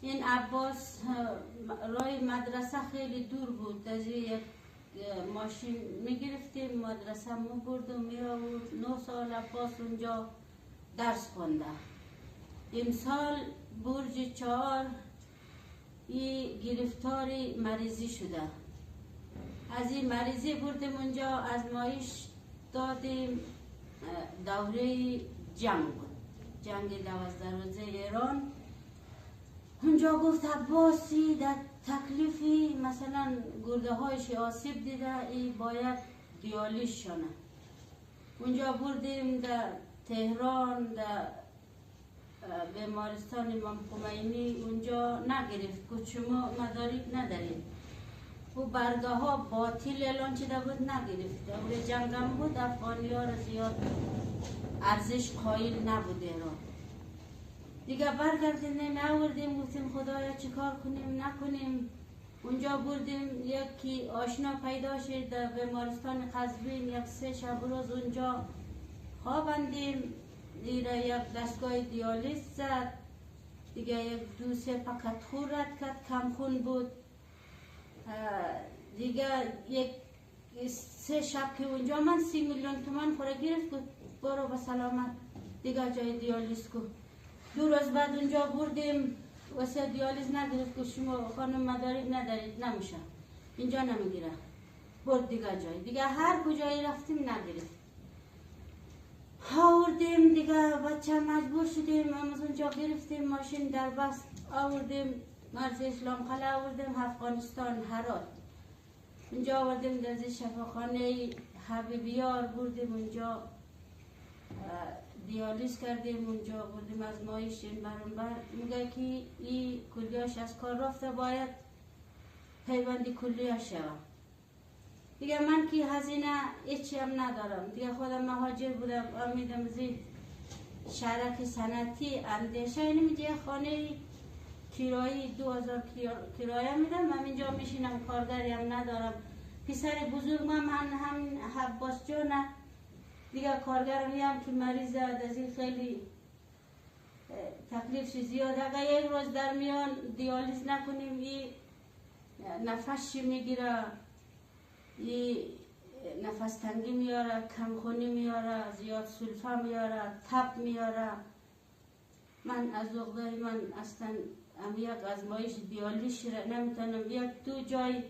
این عباس راه مدرسه خیلی دور بود. از یک ماشین میگرفتیم مدرسه مو برد و می آورد. 9 سال عباس اونجا درس خونده. این سال برج 4 ای گرفتاری مریضی شده. از این مریضی بردیم اونجا ازمایش دادیم. دوره جنگ بود، جنگ 12 روزه ایران. اونجا گفت عباسی در تکلیفی مثلا گرده هایش آسیب دیده، ای باید دیالیز شونه. اونجا بردیم در تهران در بیمارستان امام خمینی. اونجا نگرفت که شما مدارک ندارید. و برگه ها باطل اعلان شده بود، نگرفت. دوره جنگ هم بود، افغانی ها را زیاد ارزش قائل نبوده را. دیگه برگردیم نوردیم، گفتیم خدایا چیکار کنیم نکنیم. اونجا بردیم یکی آشنا پیدا شد در بیمارستان قزوین. یک 3 شب روز اونجا خوابندیم. دیره یک دستگاه دیالیز زد. دیگه یک 2-3 پکت خون رد کرد، کم خون بود. دیگه یک 3 شب که اونجا من 30 میلیون تومان خوره گرفت. برو به سلامت دیگه جای دیالیز کو. 2 روز بعد اونجا بردیم واسه دیالیز نگرفت که شما خانم مدارک ندارید، نمیشه اینجا نمیگیره. برد دیگه جای دیگه، هر کجایی رفتیم نگرفت. آوردیم دیگه بچه مجبور شدیم از اونجا گرفتیم ماشین در بس آوردیم مرز اسلام قلعه، آوردیم افغانستان هرات. اونجا آوردیم در شفاخانه حبیبیار بردیم اونجا دیالیز کردیم. اونجا بردیم ازمایش این برانبر. میگه که این کلیاش از کار رفته، باید پیوندی کلیه شود. دیگه من که هزینه هیچی هم ندارم دیگه، خودم مهاجر بودم آمیدم زی شهرک صنعتی اندیشه. اینو میگه خانه کرایی 2000 کرایه میدم. من اینجا میشینم، کارگری هم ندارم. پسر بزرگ من هم عباس جانه دیگه، کارگر میام که مریضه، از این خیلی تکلیفش زیاد. اگه یک روز در میان دیالیز نکنیم این نفسش میگیره، این نفس تنگی میاره، کمخونی میاره، زیاد سلفه میاره، تب میاره. من از عقده من اصلا یک ازمایش دیالیز نمیتونم. یک 2 جای